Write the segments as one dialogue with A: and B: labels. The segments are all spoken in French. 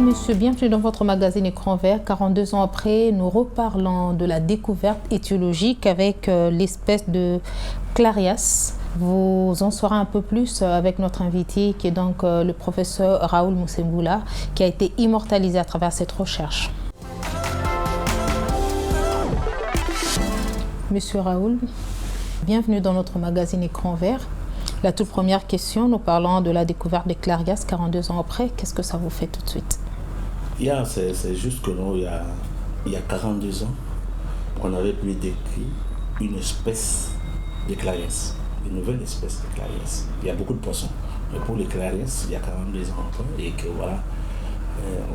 A: monsieur, bienvenue dans votre magazine Écran Vert. 42 ans après, nous reparlons de la découverte étiologique avec l'espèce de Clarias. Vous en saurez un peu plus avec notre invité qui est donc le professeur Raoul Moussembula qui a été immortalisé à travers cette recherche. Monsieur Raoul, bienvenue dans notre magazine Écran Vert. La toute première question, nous parlons de la découverte des Clarias 42 ans après. Qu'est-ce que ça vous fait tout de suite?
B: C'est juste que nous, il y a 42 ans, on avait pu décrire une espèce de Clarias, une nouvelle espèce de Clarias. Il y a beaucoup de poissons, mais pour les Clarias, il y a 42 ans encore, et que voilà,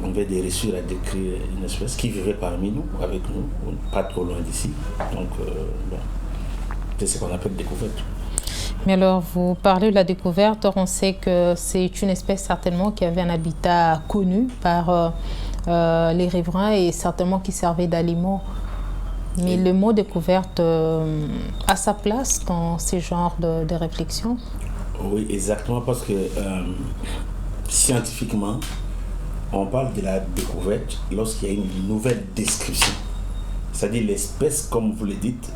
B: on avait réussi à décrire une espèce qui vivait parmi nous, avec nous, pas trop loin d'ici. Donc, c'est ce qu'on appelle découverte.
A: Mais alors, vous parlez de la découverte, on sait que c'est une espèce certainement qui avait un habitat connu par les riverains et certainement qui servait d'aliment. Mais le mot découverte a sa place dans ces genres de réflexions?
B: Oui, exactement, parce que scientifiquement, on parle de la découverte lorsqu'il y a une nouvelle description. C'est-à-dire l'espèce, comme vous le dites,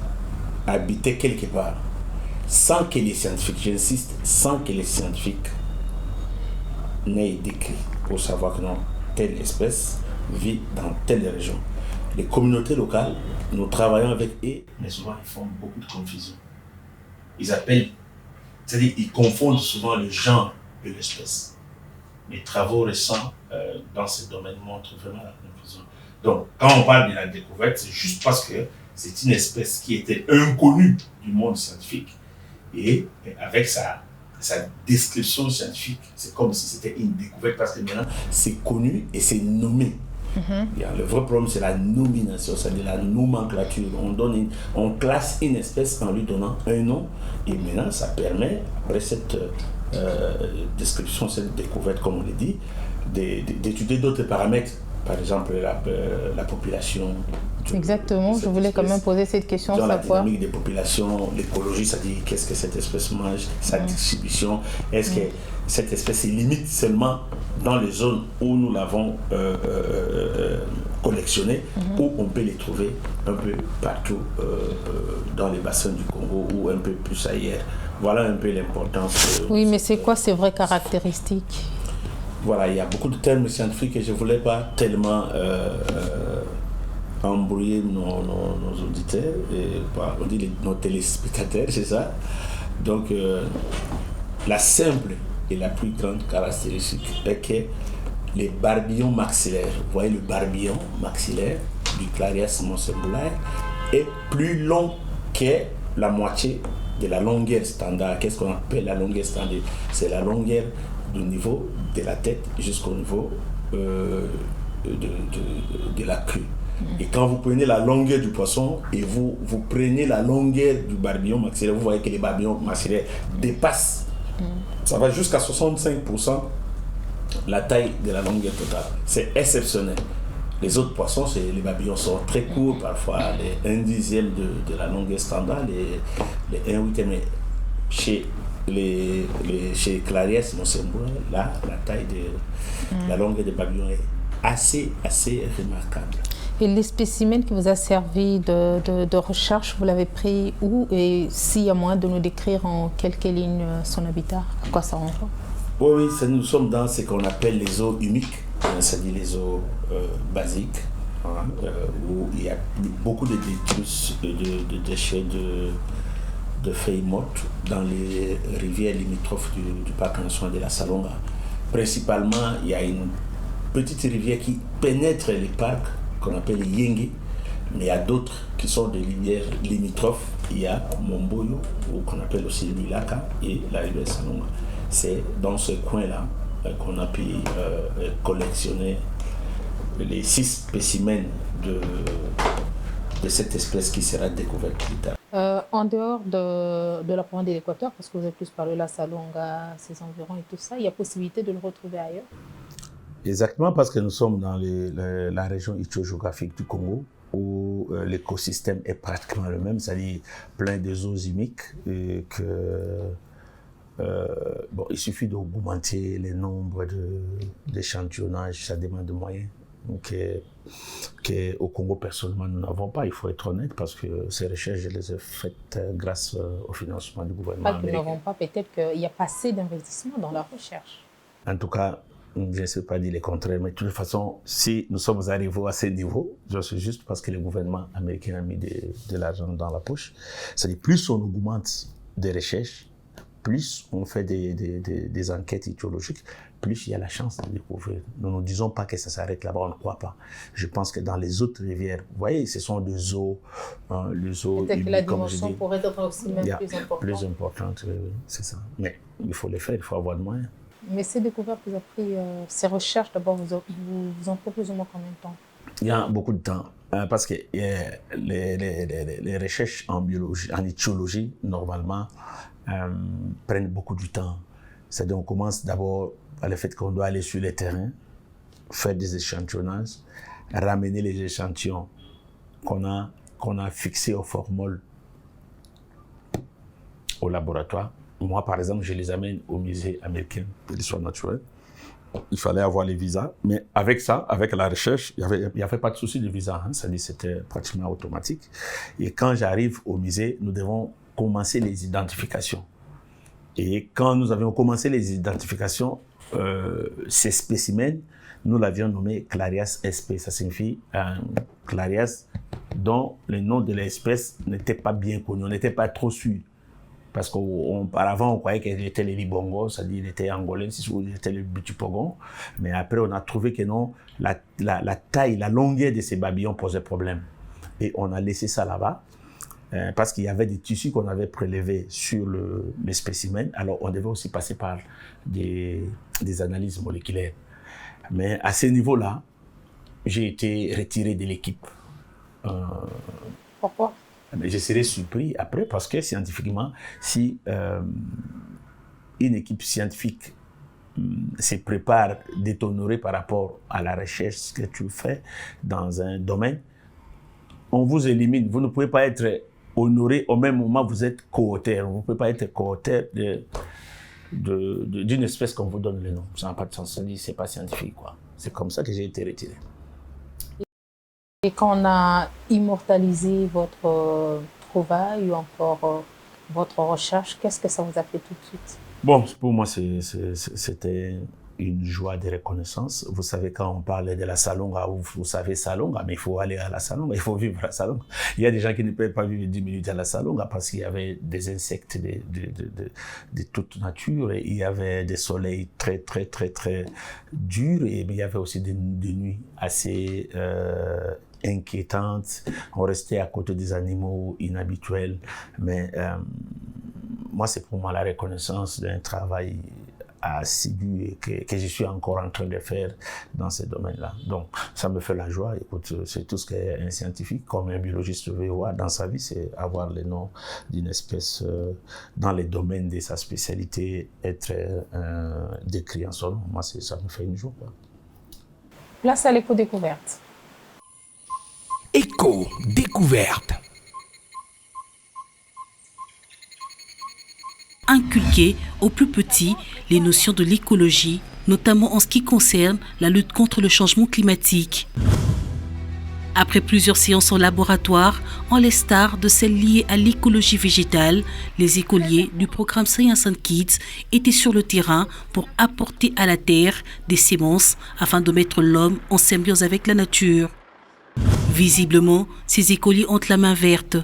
B: habitait quelque part. Sans que les scientifiques, j'insiste, sans que les scientifiques n'aient décrit pour savoir que non, telle espèce vit dans telle région. Les communautés locales, nous travaillons avec eux, mais souvent ils font beaucoup de confusion. Ils appellent, c'est-à-dire ils confondent souvent le genre et l'espèce. Les travaux récents dans ce domaine montrent vraiment la confusion. Donc, quand on parle de la découverte, c'est juste parce que c'est une espèce qui était inconnue du monde scientifique. Et avec sa description scientifique, c'est comme si c'était une découverte parce que maintenant c'est connu et c'est nommé. Le vrai problème c'est la nomination, c'est-à-dire la nomenclature. On classe une espèce en lui donnant un nom et maintenant ça permet, après cette description, cette découverte comme on l'a dit, d'étudier d'autres paramètres. Par exemple, la population.
A: Exactement, je voulais quand même poser cette question.
B: Dans la dynamique des populations, l'écologie, c'est-à-dire qu'est-ce que cette espèce mange, sa distribution, est-ce que cette espèce est limite seulement dans les zones où nous l'avons collectionnée, ou on peut les trouver un peu partout dans les bassins du Congo ou un peu plus ailleurs. Voilà un peu l'importance.
A: Oui, mais c'est quoi ces vraies caractéristiques?
B: Voilà, il y a beaucoup de termes scientifiques et je ne voulais pas tellement embrouiller nos auditeurs, on dit nos téléspectateurs, c'est ça. Donc, la simple et la plus grande caractéristique est que les barbillons maxillaires, vous voyez le barbillon maxillaire du Clarias moussembulae est plus long que la moitié de la longueur standard. Qu'est-ce qu'on appelle la longueur standard? C'est la longueur du niveau de la tête jusqu'au niveau de la queue. Et quand vous prenez la longueur du poisson et vous prenez la longueur du barbillon maxillaire, vous voyez que les barbillons maxillaires dépassent. Ça va jusqu'à 65% la taille de la longueur totale. C'est exceptionnel. Les autres poissons, les barbillons sont très courts, parfois les 1/10 de la longueur standard, les 1/8. Mais chez Clarias moussembulae, là, la taille de la longueur des barbillons est assez remarquable.
A: Et les spécimens qui vous a servi de recherche, vous l'avez pris où? Et s'il y a moyen de nous décrire en quelques lignes son habitat, à quoi ça renvoie?
B: Oui, nous sommes dans ce qu'on appelle les eaux humiques, c'est-à-dire les eaux basiques, où il y a beaucoup de déchets de feuilles mortes dans les rivières limitrophes du parc national de la Salonga. Principalement, il y a une petite rivière qui pénètre les parcs, qu'on appelle les Yenge, mais il y a d'autres qui sont des rivières limitrophes. Il y a Momboyo, ou qu'on appelle aussi Milaka, et la rivière Salonga. C'est dans ce coin-là qu'on a pu collectionner les 6 spécimens de cette espèce qui sera découverte plus tard.
A: En dehors de la province de l'Équateur, parce que vous avez plus parlé de la Salonga, ses environs et tout ça, il y a possibilité de le retrouver ailleurs?
B: Exactement, parce que nous sommes dans la région ichthyogéographique du Congo, où l'écosystème est pratiquement le même, c'est-à-dire plein de zones humiques, et que Bon, il suffit d'augmenter le nombre d'échantillonnages, ça demande de moyens. Au Congo, personnellement, nous n'avons pas, il faut être honnête, parce que ces recherches, je les ai faites grâce au financement du gouvernement
A: américain. Pas que nous n'avons pas, peut-être qu'il n'y a pas assez d'investissement dans la recherche.
B: En tout cas, je ne sais pas dire le contraire, mais de toute façon, si nous sommes arrivés à ce niveau, c'est juste parce que le gouvernement américain a mis de l'argent dans la poche. C'est-à-dire, plus on augmente des recherches, plus on fait des enquêtes étiologiques, plus il y a la chance de découvrir. Nous ne disons pas que ça s'arrête là-bas, on ne croit pas. Je pense que dans les autres rivières, vous voyez, ce sont des eaux, les eaux
A: peut-être que la dimension pourrait être aussi même plus importante.
B: Plus importante, oui, c'est ça. Mais il faut les faire, il faut avoir de moyens.
A: Mais ces découvertes, vous avez pris, ces recherches, d'abord, vous en prenez plus ou moins combien de temps?
B: Il y a beaucoup de temps. Parce que les recherches en biologie, en étiologie, normalement, prennent beaucoup de temps. C'est-à-dire, on commence d'abord par le fait qu'on doit aller sur le terrain, faire des échantillonnages, ramener les échantillons qu'on a fixés au formol au laboratoire. Moi, par exemple, je les amène au musée américain de l'histoire naturelle. Il fallait avoir les visas. Mais avec ça, avec la recherche, il n'y avait pas de souci de visa. C'est-à-dire, c'était pratiquement automatique. Et quand j'arrive au musée, nous devons commencer les identifications. Et quand nous avions commencé les identifications, ces spécimens, nous l'avions nommé Clarias sp. Ça signifie Clarias dont le nom de l'espèce n'était pas bien connu. On n'était pas trop sûr. Parce qu'auparavant, on croyait qu'il était le libongo, c'est-à-dire qu'il était angolais, ou il était le butupogon. Mais après, on a trouvé que non, la taille, la longueur de ces babillons posait problème. Et on a laissé ça là-bas, parce qu'il y avait des tissus qu'on avait prélevés sur les spécimens. Alors, on devait aussi passer par des analyses moléculaires. Mais à ce niveau-là, j'ai été retiré de l'équipe.
A: Pourquoi?
B: Mais je serais surpris après parce que scientifiquement, si une équipe scientifique se prépare d'être honorée par rapport à la recherche que tu fais dans un domaine, on vous élimine. Vous ne pouvez pas être honoré au même moment où vous êtes co-auteur. Vous ne pouvez pas être co-auteur d'une espèce qu'on vous donne le nom. Ça n'a pas de sens. C'est pas scientifique, quoi. C'est comme ça que j'ai été retiré.
A: Et quand on a immortalisé votre trouvaille ou encore votre recherche, qu'est-ce que ça vous a fait tout de suite?
B: Bon, pour moi, c'était une joie de reconnaissance. Vous savez, quand on parle de la Salonga, vous savez Salonga, mais il faut aller à la Salonga, il faut vivre à la Salonga. Il y a des gens qui ne peuvent pas vivre 10 minutes à la Salonga parce qu'il y avait des insectes de toute nature, et il y avait des soleils très, très, très, très durs, mais il y avait aussi des nuits assez inquiétantes. On restait à côté des animaux inhabituels, mais moi, c'est pour moi la reconnaissance d'un travail assidu et que je suis encore en train de faire dans ce domaine-là. Donc, ça me fait la joie. Écoute, c'est tout ce qu'un scientifique, comme un biologiste veut voir dans sa vie, c'est avoir le nom d'une espèce dans les domaines de sa spécialité, être décrit en son nom. Moi, ça me fait une joie, quoi.
A: Place à l'éco-découverte.
C: Éco-découverte. Inculquer aux plus petits les notions de l'écologie, notamment en ce qui concerne la lutte contre le changement climatique. Après plusieurs séances en laboratoire, en l'instar de celles liées à l'écologie végétale, les écoliers du programme Science and Kids étaient sur le terrain pour apporter à la terre des semences afin de mettre l'homme en symbiose avec la nature. Visiblement, ces écoliers ont la main verte.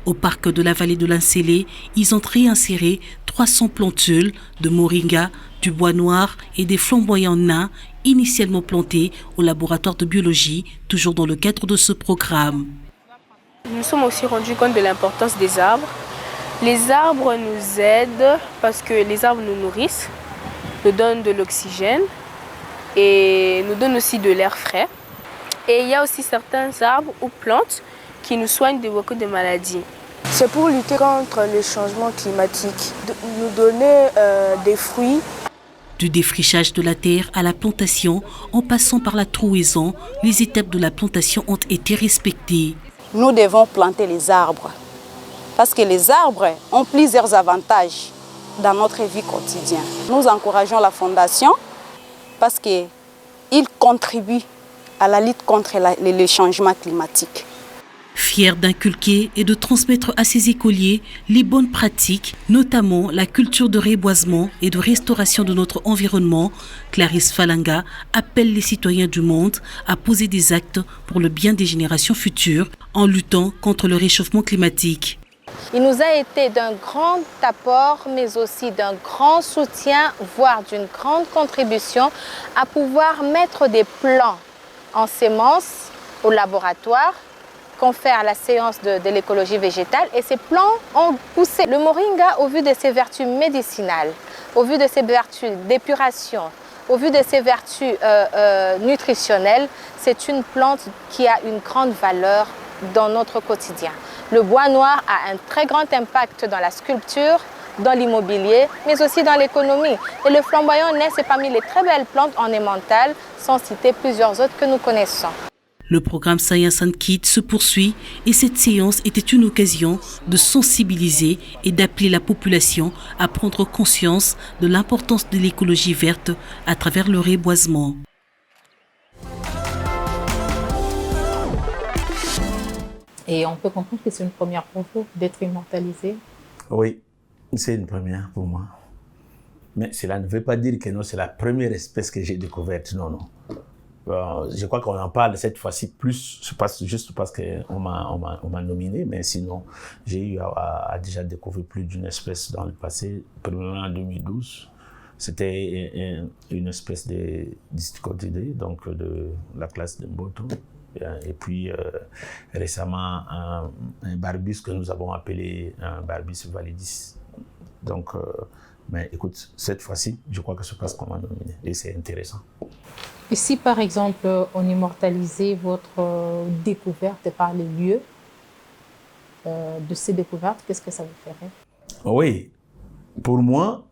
C: Au parc de la vallée de l'Incélé, ils ont réinséré 300 plantules de moringa, du bois noir et des flamboyants nains initialement plantés au laboratoire de biologie, toujours dans le cadre de ce programme.
D: Nous nous sommes aussi rendus compte de l'importance des arbres. Les arbres nous aident parce que les arbres nous nourrissent, nous donnent de l'oxygène et nous donnent aussi de l'air frais. Et il y a aussi certains arbres ou plantes qui nous soignent de beaucoup de maladies.
E: C'est pour lutter contre le changement climatique, nous donner des fruits.
C: Du défrichage de la terre à la plantation, en passant par la trouaison, les étapes de la plantation ont été respectées.
E: Nous devons planter les arbres parce que les arbres ont plusieurs avantages.
F: dans notre vie quotidienne. Nous encourageons la Fondation parce qu'il contribue à la lutte contre le changement climatique.
C: Fier d'inculquer et de transmettre à ses écoliers les bonnes pratiques, notamment la culture de reboisement et de restauration de notre environnement, Clarisse Falanga appelle les citoyens du monde à poser des actes pour le bien des générations futures en luttant contre le réchauffement climatique.
A: Il nous a été d'un grand apport, mais aussi d'un grand soutien, voire d'une grande contribution à pouvoir mettre des plans en sémence au laboratoire, qu'on fait à la séance de l'écologie végétale, et ces plants ont poussé. Le moringa, au vu de ses vertus médicinales, au vu de ses vertus d'épuration, au vu de ses vertus nutritionnelles, c'est une plante qui a une grande valeur dans notre quotidien. Le bois noir a un très grand impact dans la sculpture, dans l'immobilier, mais aussi dans l'économie. Et le flamboyant naisse est parmi les très belles plantes ornementales, sans citer plusieurs autres que nous connaissons.
C: Le programme Science and Kids se poursuit et cette séance était une occasion de sensibiliser et d'appeler la population à prendre conscience de l'importance de l'écologie verte à travers le reboisement.
A: Et on peut comprendre que c'est une première pour vous d'être immortalisé.
B: Oui, c'est une première pour moi. Mais cela ne veut pas dire que non, c'est la première espèce que j'ai découverte. Non, non. Je crois qu'on en parle cette fois-ci plus, juste parce qu'on m'a nominé, mais sinon, j'ai eu à déjà découvrir plus d'une espèce dans le passé, premièrement en 2012. C'était une espèce de Disticodidés, donc de la classe de Mboto. Et puis récemment, un Barbus que nous avons appelé un Barbus validis. Donc, mais écoute, cette fois-ci, je crois que c'est parce qu'on m'a nominé et c'est intéressant.
A: Et si par exemple on immortalisait votre découverte par les lieux de ces découvertes, qu'est-ce que ça vous ferait?
B: Oui, pour moi,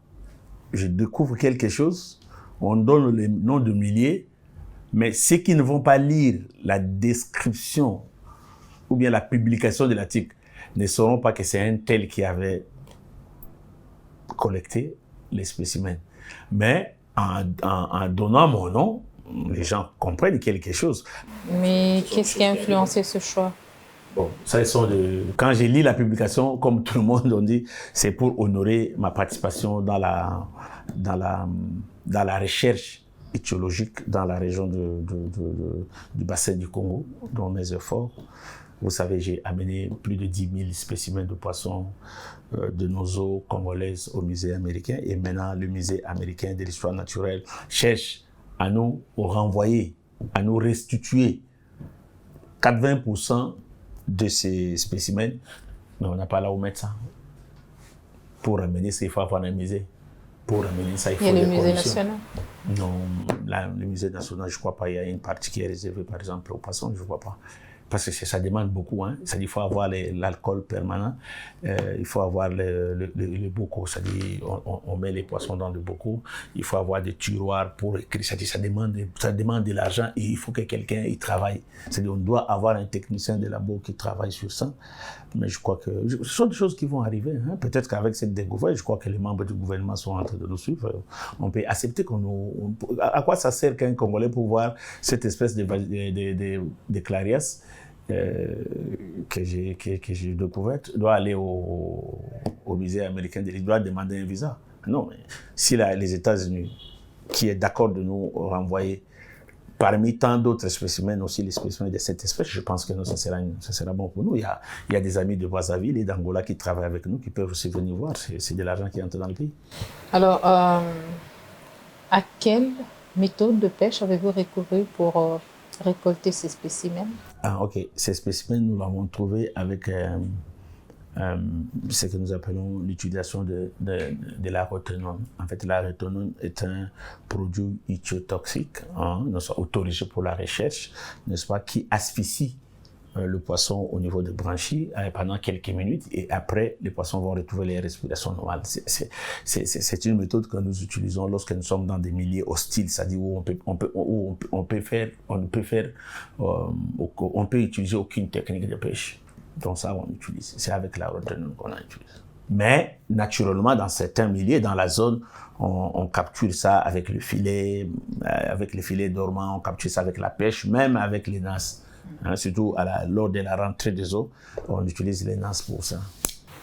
B: je découvre quelque chose, on donne les noms de milliers, mais ceux qui ne vont pas lire la description ou bien la publication de l'article ne sauront pas que c'est un tel qui avait collecté les spécimens. Mais en donnant mon nom, les gens comprennent quelque chose.
A: Mais qu'est-ce qui a influencé ce choix?
B: Bon, ça quand j'ai lu la publication, comme tout le monde on dit, c'est pour honorer ma participation dans la recherche étiologique dans la région du bassin du Congo, dans mes efforts. Vous savez, j'ai amené plus de 10 000 spécimens de poissons de nos eaux congolaises au musée américain. Et maintenant, le musée américain de l'histoire naturelle cherche à nous renvoyer, à nous restituer 80% de ces spécimens. Mais on n'a pas là où mettre ça. Pour amener ça, il faut avoir un musée. Pour amener ça, il faut
A: le musée national?
B: Non, le musée national, je ne crois pas. Il y a une partie qui est réservée, par exemple, aux poissons, je ne vois pas. Parce que ça demande beaucoup. Hein. C'est-à-dire qu'il faut avoir l'alcool permanent, il faut avoir le bocaux, c'est-à-dire on met les poissons dans le bocaux, il faut avoir des tiroirs pour écrire, c'est-à-dire ça demande de l'argent et il faut que quelqu'un y travaille. C'est-à-dire on doit avoir un technicien de labo qui travaille sur ça. Mais je crois que ce sont des choses qui vont arriver. Hein. Peut-être qu'avec cette découverte, je crois que les membres du gouvernement sont en train de nous suivre. On peut accepter à quoi ça sert qu'un Congolais pour voir cette espèce de clarias que j'ai découverte, doit aller au musée américain, il doit demander un visa. Non, mais si les États-Unis, qui est d'accord de nous renvoyer parmi tant d'autres spécimens, aussi les spécimens de cette espèce, je pense que non, ça sera bon pour nous. Il y a des amis de Brazzaville et d'Angola qui travaillent avec nous, qui peuvent aussi venir voir. C'est de l'argent qui entre dans le pays.
A: Alors, à quelle méthode de pêche avez-vous recouru pour récolter ces spécimens?
B: Ah, ok. Ces spécimens, nous l'avons trouvé avec ce que nous appelons l'utilisation de la rotenone. En fait, la rotenone est un produit ichthyotoxique, autorisé pour la recherche, n'est-ce pas, qui asphyxie le poisson au niveau de branchies pendant quelques minutes et après, les poissons vont retrouver les respirations normales. C'est une méthode que nous utilisons lorsque nous sommes dans des milieux hostiles, c'est-à-dire où on peut utiliser aucune technique de pêche. Donc ça, on utilise. C'est avec la rotenone qu'on a utilisé. Mais naturellement, dans certains milieux, dans la zone, on capture ça avec le filet, avec les filets dormants, on capture ça avec la pêche, même avec les nasses. Hein, surtout lors de la rentrée des eaux, on utilise les nasses pour ça.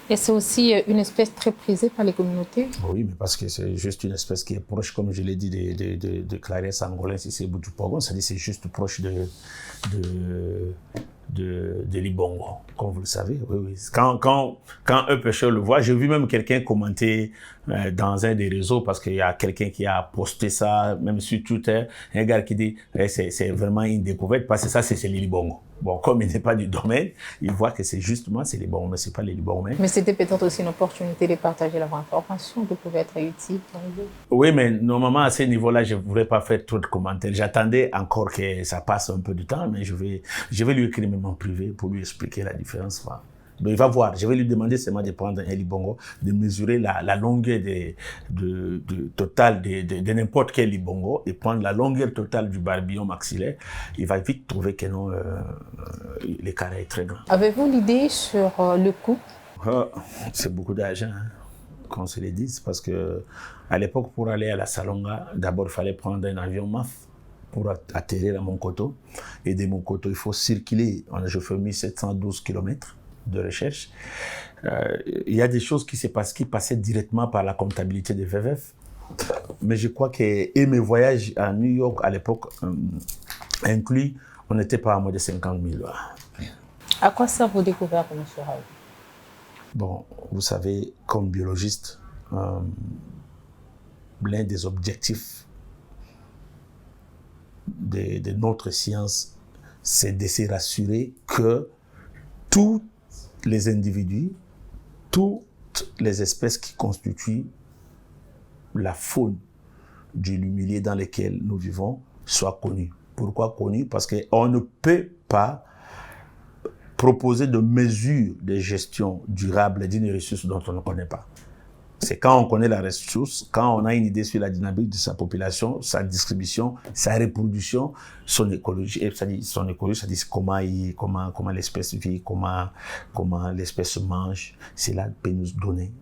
A: Et c'est aussi une espèce très prisée par les communautés?
B: Oui, mais parce que c'est juste une espèce qui est proche, comme je l'ai dit, de Clarias angolensis et Butupogon, c'est-à-dire c'est juste proche de Libongo, comme vous le savez. Oui, oui. Quand un pêcheur le voit, j'ai vu même quelqu'un commenter dans un des réseaux, parce qu'il y a quelqu'un qui a posté ça, même sur Twitter, un gars qui dit c'est vraiment une découverte, parce que ça, c'est les Libongo. Bon, comme il n'est pas du domaine, il voit que c'est justement les Libongo, mais c'est pas les Libongo.
A: Mais c'était peut-être aussi une opportunité de partager leur information qui pouvait être utile pour nous.
B: Oui, mais normalement, à ce niveau-là, je ne voudrais pas faire trop de commentaires. J'attendais encore que ça passe un peu de temps, mais je vais lui écrire même en privé pour lui expliquer la différence. Mais il va voir. Je vais lui demander seulement de prendre un libongo, de mesurer la longueur totale de n'importe quel libongo et prendre la longueur totale du barbillon maxillaire. Il va vite trouver que non, l'écart est très grand.
A: Avez-vous l'idée sur le coût?
B: C'est beaucoup d'argent, hein, qu'on se le dise, parce que à l'époque, pour aller à la Salonga, d'abord, il fallait prendre un avion MAF pour atterrir à Monkoto. Et de Monkoto, il faut circuler. Je fais 1712 km de recherche. Il y a des choses qui passaient directement par la comptabilité de VVF. Mais je crois que mes voyages à New York à l'époque inclus, on n'était pas à moins de 50 000 $.
A: À quoi servent vos découvertes, M. Raoul?
B: Bon, vous savez, comme biologiste, l'un des objectifs de notre science, c'est de se rassurer que tous les individus, toutes les espèces qui constituent la faune du milieu dans lequel nous vivons soient connues. Pourquoi connues? Parce qu'on ne peut pas proposer de mesures de gestion durable d'une ressource dont on ne connaît pas. C'est quand on connaît la ressource, quand on a une idée sur la dynamique de sa population, sa distribution, sa reproduction, son écologie, c'est-à-dire comment l'espèce vit, comment l'espèce mange. Cela peut nous donner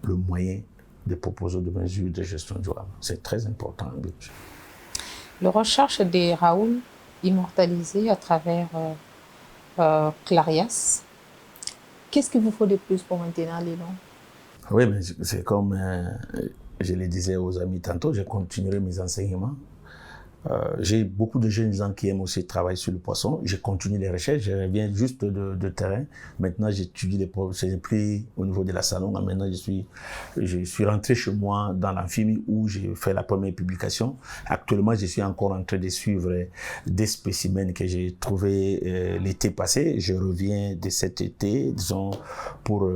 B: le moyen de proposer des mesures de gestion durable. C'est très important.
A: La recherche des Raoul immortalisés à travers Clarias, qu'est-ce qu'il vous faut de plus pour maintenir l'élan?
B: Oui, mais c'est comme je le disais aux amis tantôt, je continuerai mes enseignements. J'ai beaucoup de jeunes gens qui aiment aussi travailler sur le poisson. Je continue les recherches, je reviens juste de terrain. Maintenant, j'étudie les poissons. J'ai pris au niveau de la Salonga. Maintenant, je suis rentré chez moi dans l'amphibie où j'ai fait la première publication. Actuellement, je suis encore en train de suivre des spécimens que j'ai trouvés l'été passé. Je reviens de cet été, disons, pour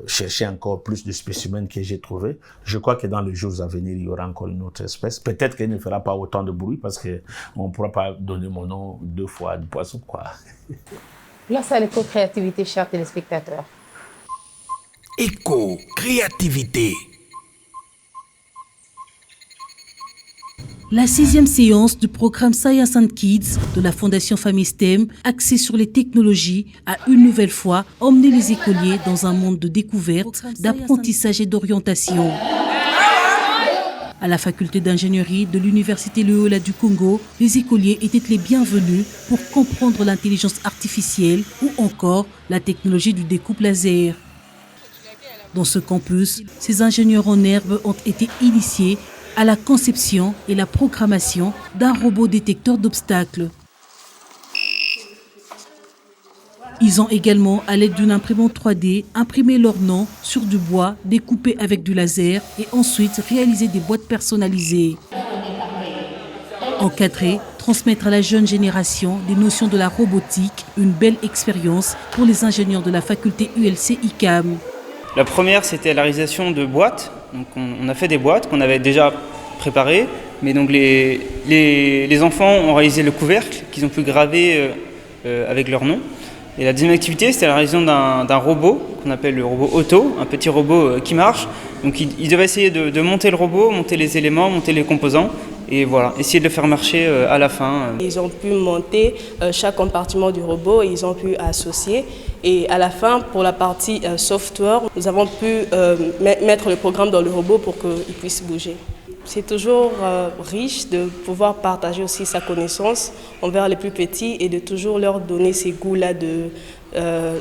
B: chercher encore plus de spécimens que j'ai trouvés. Je crois que dans les jours à venir, il y aura encore une autre espèce. Peut-être qu'elle ne fera pas autant de bruit parce qu'on ne pourra pas donner mon nom 2 fois du poisson, quoi.
A: Place à l'éco-créativité, chers téléspectateurs.
G: Éco-créativité.
C: La 6e séance du programme Science and Kids de la Fondation Famille STEM, axée sur les technologies, a une nouvelle fois emmené les écoliers dans un monde de découverte, d'apprentissage et d'orientation. À la faculté d'ingénierie de l'Université Loyola du Congo, les écoliers étaient les bienvenus pour comprendre l'intelligence artificielle ou encore la technologie du découpe laser. Dans ce campus, ces ingénieurs en herbe ont été initiés à la conception et la programmation d'un robot détecteur d'obstacles. Ils ont également, à l'aide d'une imprimante 3D, imprimé leur nom sur du bois découpé avec du laser et ensuite réalisé des boîtes personnalisées. Encadrer, transmettre à la jeune génération des notions de la robotique, une belle expérience pour les ingénieurs de la faculté ULC ICAM.
H: La première, c'était la réalisation de boîtes. Donc on a fait des boîtes qu'on avait déjà préparées, mais donc les enfants ont réalisé le couvercle qu'ils ont pu graver avec leur nom. Et la deuxième activité, c'était la réalisation d'un robot qu'on appelle le robot auto, un petit robot qui marche. Donc ils devaient essayer de monter le robot, monter les éléments, monter les composants et voilà, essayer de le faire marcher à la fin.
G: Ils ont pu monter chaque compartiment du robot, ils ont pu associer. Et à la fin, pour la partie software, nous avons pu mettre le programme dans le robot pour qu'il puisse bouger. C'est toujours riche de pouvoir partager aussi sa connaissance envers les plus petits et de toujours leur donner ces goûts-là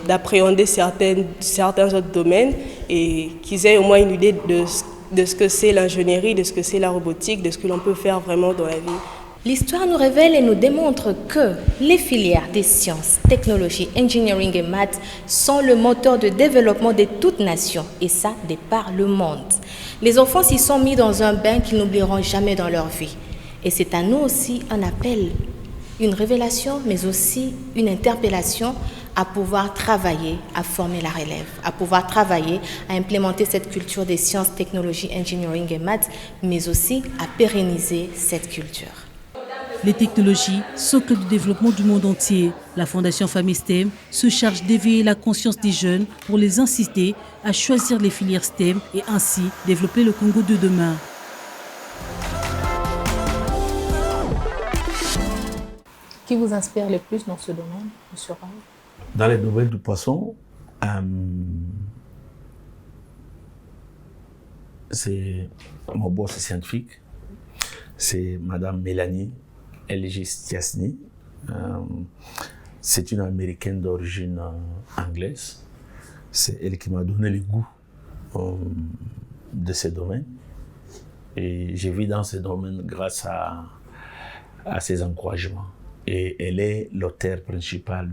G: d'appréhender certains autres domaines et qu'ils aient au moins une idée de ce que c'est l'ingénierie, de ce que c'est la robotique, de ce que l'on peut faire vraiment dans la vie.
I: L'histoire nous révèle et nous démontre que les filières des sciences, technologies, engineering et maths sont le moteur de développement de toute nation, et ça, de par le monde. Les enfants s'y sont mis dans un bain qu'ils n'oublieront jamais dans leur vie. Et c'est à nous aussi un appel, une révélation, mais aussi une interpellation à pouvoir travailler, à former la relève, à pouvoir travailler, à implémenter cette culture des sciences, technologies, engineering et maths, mais aussi à pérenniser cette culture.
C: Les technologies, socle du développement du monde entier. La Fondation Famille STEM se charge d'éveiller la conscience des jeunes pour les inciter à choisir les filières STEM et ainsi développer le Congo de demain.
A: Qui vous inspire le plus dans ce domaine, M. Raoult?
B: Dans les domaines du poisson, c'est mon boss scientifique, c'est Madame Mélanie Elgistiasny. C'est une Américaine d'origine anglaise. C'est elle qui m'a donné le goût de ces domaines. Et j'ai vu dans ces domaines grâce à ses encouragements. Et elle est l'auteur principal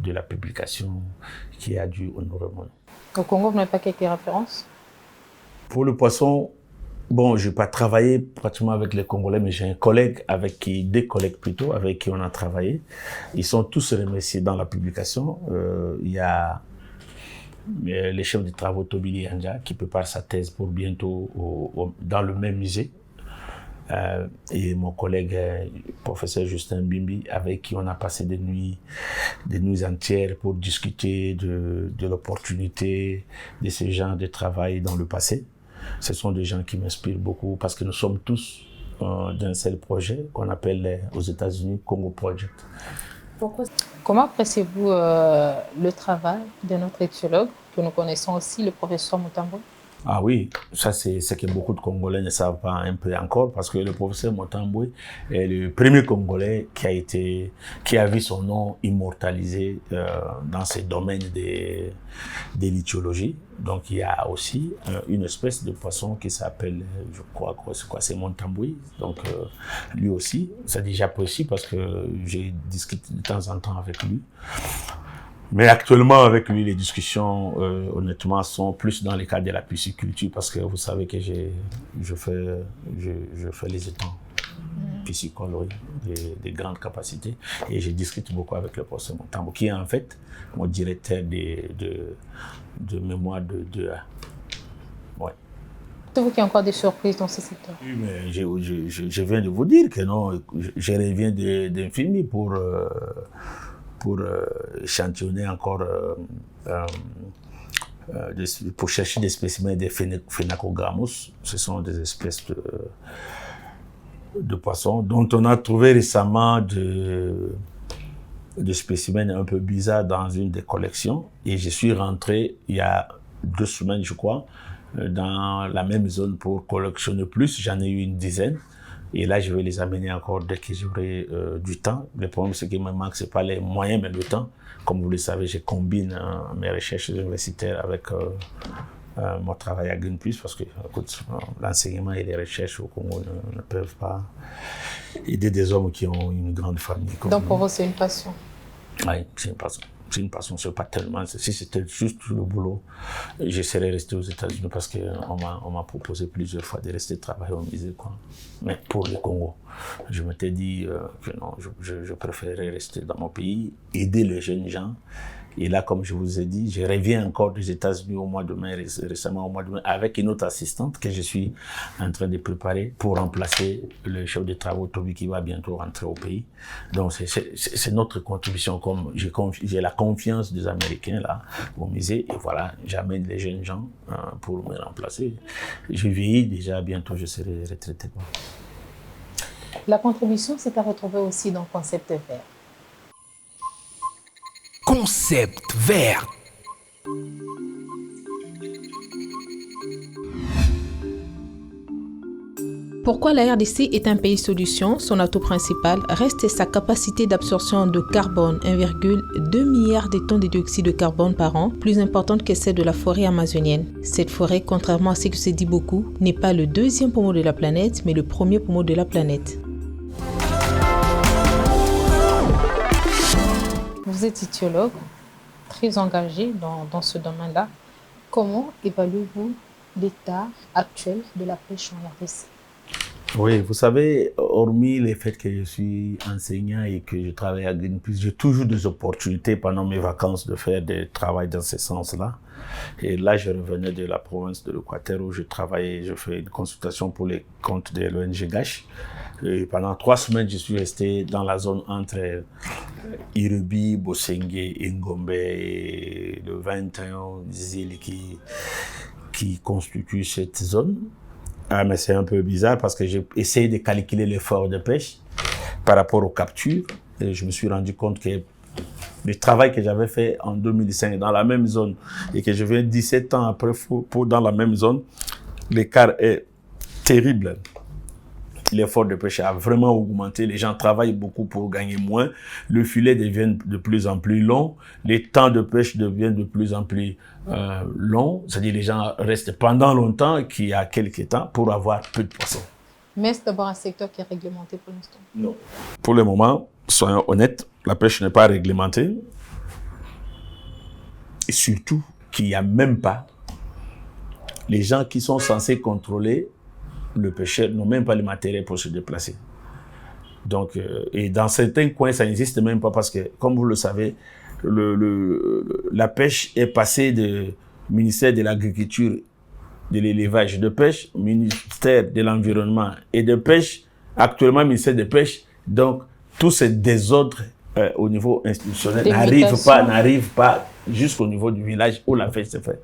B: de la publication qui a dû honorer mon nom.
A: Au Congo, vous n'avez pas quelques références?
B: Pour le poisson, bon, je n'ai pas travaillé pratiquement avec les Congolais, mais j'ai un collègue des collègues plutôt, avec qui on a travaillé. Ils sont tous remerciés dans la publication. Il y a le chef de travaux Tobili Anja qui prépare sa thèse pour bientôt dans le même musée. Et mon collègue professeur Justin Bimbi, avec qui on a passé des nuits entières pour discuter de l'opportunité de ce genre de travail dans le passé. Ce sont des gens qui m'inspirent beaucoup parce que nous sommes tous d'un seul projet qu'on appelle aux États-Unis Congo Project.
A: Pourquoi? Comment appréciez-vous le travail de notre éthiologue, que nous connaissons aussi, le professeur Mutambwe?
B: Ah oui, ça c'est ce que beaucoup de Congolais ne savent pas un peu encore, parce que le professeur Mutambwe est le premier Congolais qui a vu son nom immortalisé dans ce domaine de lithiologie. Donc il y a aussi une espèce de poisson qui s'appelle, je crois, c'est Mutambwe. Donc lui aussi, ça dit j'apprécie parce que je discute de temps en temps avec lui. Mais actuellement, avec lui, les discussions, honnêtement, sont plus dans le cadre de la pisciculture, parce que vous savez que je fais les étangs piscicoles, oui, des grandes capacités, et je discute beaucoup avec le professeur Mutambwe, qui est en fait mon directeur de mémoire de 2A. Ouais.
A: C'est vous qui avez encore des surprises dans ce secteur?
B: Oui, mais je viens de vous dire que non, je reviens d'Infini pour échantillonner encore, pour chercher des spécimens des Phenacogrammus. Ce sont des espèces de poissons dont on a trouvé récemment des spécimens un peu bizarres dans une des collections. Et je suis rentré il y a 2 semaines, je crois, dans la même zone pour collectionner plus. J'en ai eu une dizaine. Et là, je vais les amener encore dès que j'aurai du temps. Le problème, c'est qu'il me manque, ce n'est pas les moyens, mais le temps. Comme vous le savez, je combine mes recherches universitaires avec mon travail à Greenpeace, parce que l'enseignement et les recherches au Congo ne peuvent pas aider des hommes qui ont une grande famille.
A: Donc pour vous, c'est une passion?
B: Oui, c'est une passion. C'est une passion, c'est pas tellement. Si c'était juste le boulot, je serais resté aux États-Unis parce qu'on m'a proposé plusieurs fois de rester travailler au musée, quoi. Mais pour le Congo, je m'étais dit que non, je préférerais rester dans mon pays, aider les jeunes gens. Et là, comme je vous ai dit, je reviens encore des États-Unis au mois de mai, récemment au mois de mai, avec une autre assistante que je suis en train de préparer pour remplacer le chef de travaux Toby qui va bientôt rentrer au pays. Donc c'est notre contribution, comme j'ai la confiance des Américains là au musée, et voilà, j'amène les jeunes gens pour me remplacer. Je vieillis déjà, bientôt je serai retraité.
A: La contribution, c'est à retrouver aussi dans Concept Vert.
J: Concept Vert.
A: Pourquoi la RDC est un pays solution? Son atout principal reste sa capacité d'absorption de carbone, 1,2 milliard de tonnes de dioxyde de carbone par an, plus importante que celle de la forêt amazonienne. Cette forêt, contrairement à ce que se dit beaucoup, n'est pas le deuxième poumon de la planète, mais le premier poumon de la planète. Vous êtes éthiologue, très engagé dans ce domaine-là. Comment évaluez-vous l'état actuel de la pêche en RDC?
B: Oui, vous savez, hormis le fait que je suis enseignant et que je travaille à Greenpeace, j'ai toujours des opportunités pendant mes vacances de faire des travaux dans ce sens-là. Et là, je revenais de la province de l'Équateur où je travaillais, je fais une consultation pour les comptes de l'ONG GACH. Et pendant 3 semaines, je suis resté dans la zone entre Irubi, Bosengue, Ngombe et le 21 îles qui constituent cette zone. Ah, mais c'est un peu bizarre parce que j'ai essayé de calculer l'effort de pêche par rapport aux captures et je me suis rendu compte que le travail que j'avais fait en 2005 dans la même zone et que je viens 17 ans après pour dans la même zone, l'écart est terrible. L'effort de pêche a vraiment augmenté. Les gens travaillent beaucoup pour gagner moins. Le filet devient de plus en plus long. Les temps de pêche deviennent de plus en plus longs. C'est-à-dire les gens restent pendant longtemps qu'il y a quelques temps pour avoir peu de poissons.
A: Mais c'est d'abord un secteur qui est réglementé pour l'instant?
B: Non. Pour le moment, soyons honnêtes, la pêche n'est pas réglementée. Et surtout qu'il n'y a même pas les gens qui sont censés contrôler le pêcheur n'ont même pas le matériel pour se déplacer. Donc, et dans certains coins, ça n'existe même pas parce que, comme vous le savez, la pêche est passée du ministère de l'Agriculture, de l'Élevage, de Pêche, ministère de l'Environnement et de Pêche, actuellement ministère de Pêche. Donc, tous ces désordres au niveau institutionnel n'arrivent pas jusqu'au niveau du village où la pêche se fait.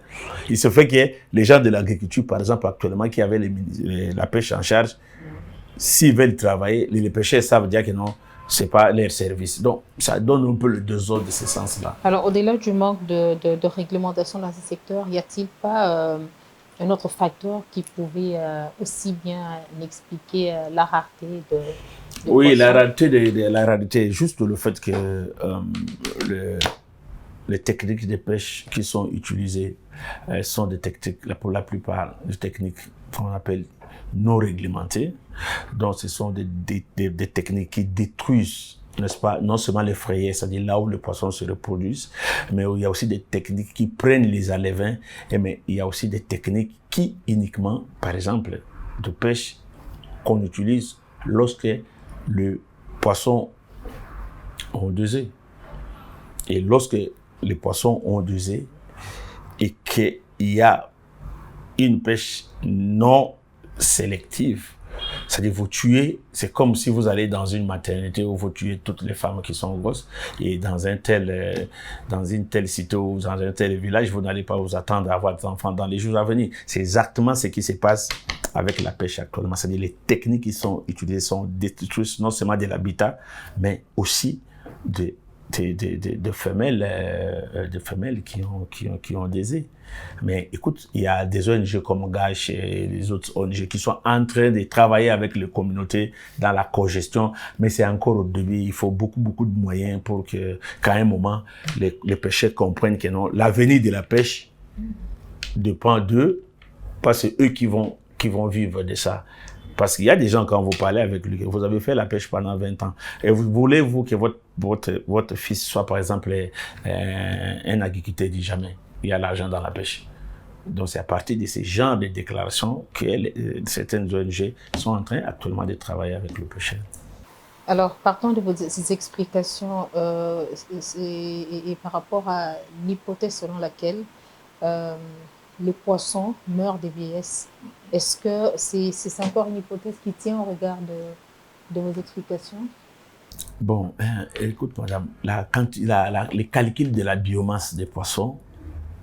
B: Il se fait que les gens de l'agriculture, par exemple, actuellement, qui avaient la pêche en charge, s'ils veulent travailler, les pêcheurs savent dire que non, ce n'est pas leur service. Donc, ça donne un peu le désordre de ce sens-là. Alors,
A: au-delà du manque de réglementation dans ce secteur, y a-t-il pas un autre facteur qui pouvait aussi bien expliquer la rareté de
B: oui, la rareté est juste le fait que les techniques de pêche qui sont utilisées sont des techniques, pour la plupart, des techniques qu'on appelle non réglementées. Donc, ce sont des techniques qui détruisent, n'est-ce pas, non seulement les frayères, c'est-à-dire là où les poissons se reproduisent, mais il y a aussi des techniques qui prennent les alevins, mais il y a aussi des techniques qui uniquement, par exemple, de pêche qu'on utilise lorsque le poisson ont dosé. Et lorsque les poissons ont dosé et qu'il y a une pêche non sélective, c'est-à-dire vous tuez, c'est comme si vous allez dans une maternité où vous tuez toutes les femmes qui sont grosses et dans une telle cité ou dans un tel village, vous n'allez pas vous attendre à avoir des enfants dans les jours à venir. C'est exactement ce qui se passe avec la pêche actuellement. C'est-à-dire les techniques qui sont utilisées sont détruisent non seulement de l'habitat, mais aussi de femelles qui ont des œufs. Mais écoute, il y a des ONG comme GACH et les autres ONG qui sont en train de travailler avec les communautés dans la cogestion, mais c'est encore au début. Il faut beaucoup de moyens pour qu'à un moment, les pêcheurs comprennent que non, l'avenir de la pêche dépend d'eux, parce que c'est eux qui vont vivre de ça. Parce qu'il y a des gens, quand vous parlez avec lui, vous avez fait la pêche pendant 20 ans, et voulez-vous que votre fils soit, par exemple, un agriculteur? Il dit jamais. Il y a l'argent dans la pêche. Donc, c'est à partir de ces genres de déclarations que certaines ONG sont en train actuellement de travailler avec le pêcheur.
A: Alors, partant de ces explications et par rapport à l'hypothèse selon laquelle les poissons meurent de vieillesse, est-ce que c'est encore une hypothèse qui tient au regard de vos explications?
B: Bon, écoute madame, les calculs de la biomasse des poissons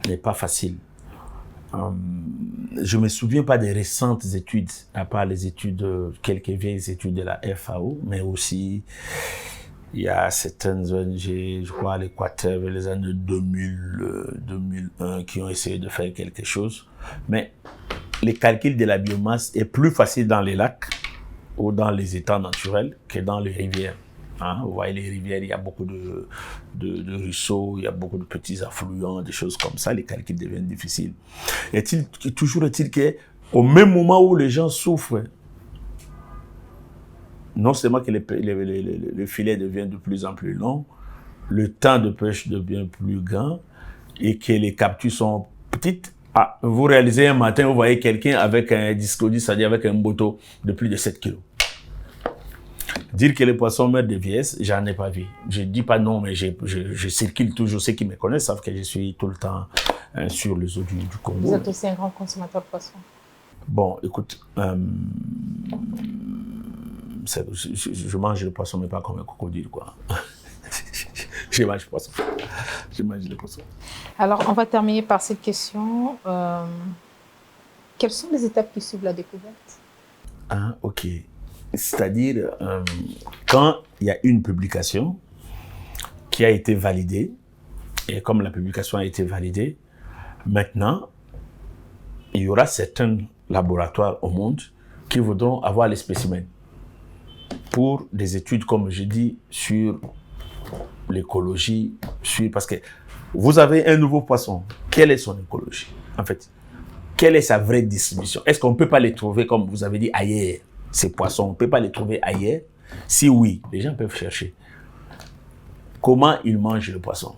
B: n'est pas facile. je me souviens pas des récentes études, à part les études, quelques vieilles études de la FAO, mais aussi il y a certaines ONG, je crois l'Équateur, les années 2001, qui ont essayé de faire quelque chose. Mais les calculs de la biomasse est plus facile dans les lacs ou dans les étangs naturels que dans les rivières. Hein, vous voyez, les rivières, il y a beaucoup de ruisseaux, il y a beaucoup de petits affluents, des choses comme ça, les calculs deviennent difficiles. Toujours est-il qu'au même moment où les gens souffrent, non seulement que le filet devient de plus en plus long, le temps de pêche devient plus grand et que les captures sont petites. Ah, vous réalisez un matin, vous voyez quelqu'un avec un discodis, c'est-à-dire avec un bateau de plus de 7 kilos. Dire que les poissons meurent de vieillesse, j'en ai pas vu. Je dis pas non, mais je circule toujours. Ceux qui me connaissent savent que je suis tout le temps sur les eaux du Congo.
A: Vous êtes aussi un grand consommateur de poissons.
B: Bon, écoute, je mange le poisson, mais pas comme un crocodile, quoi. Je mange le poisson. Je mange le poisson.
A: Alors, on va terminer par cette question. Quelles sont les étapes qui suivent la découverte?
B: Ah, ok. C'est-à-dire, quand il y a une publication qui a été validée, et comme la publication a été validée, maintenant, il y aura certains laboratoires au monde qui voudront avoir les spécimens pour des études, comme je dis, sur l'écologie, parce que vous avez un nouveau poisson. Quelle est son écologie, en fait? Quelle est sa vraie distribution? Est-ce qu'on ne peut pas les trouver, comme vous avez dit, ailleurs? Ces poissons, on ne peut pas les trouver ailleurs? Si oui, les gens peuvent chercher. Comment ils mangent le poisson?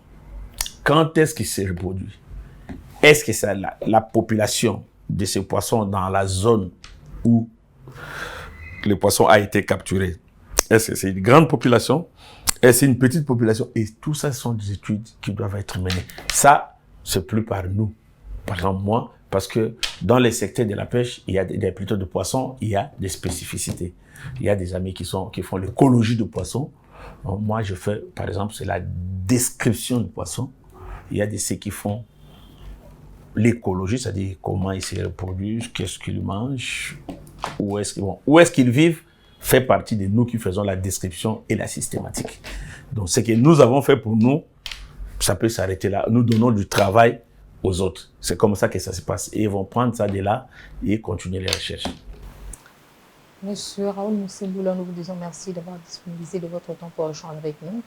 B: Quand est-ce qu'il se reproduit? Est-ce que c'est la population de ces poissons dans la zone où le poisson a été capturé? Est-ce que c'est une grande population? Est-ce que c'est une petite population? Et tout ça sont des études qui doivent être menées. Ça, c'est plus par nous. Par exemple, moi, parce que dans les secteurs de la pêche, il y a plutôt de poissons, il y a des spécificités. Il y a des amis qui font l'écologie de poissons. Donc, moi, je fais, par exemple, c'est la description du poisson. Il y a ceux qui font l'écologie, c'est-à-dire comment ils se reproduisent, qu'est-ce qu'ils mangent, où est-ce qu'ils vivent, fait partie de nous qui faisons la description et la systématique. Donc, ce que nous avons fait pour nous, ça peut s'arrêter là. Nous donnons du travail aux autres. C'est comme ça que ça se passe. Et ils vont prendre ça de là et continuer les recherches.
A: Monsieur Raoul Moussimboula, nous vous disons merci d'avoir disponibilisé de votre temps pour échanger avec nous.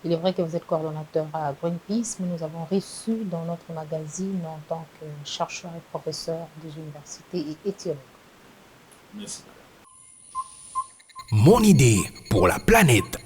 A: Il est vrai que vous êtes coordonnateur à Greenpeace, mais nous avons reçu dans notre magazine en tant que chercheur et professeur des universités et éthiologue.
B: Merci.
J: Mon idée pour la planète.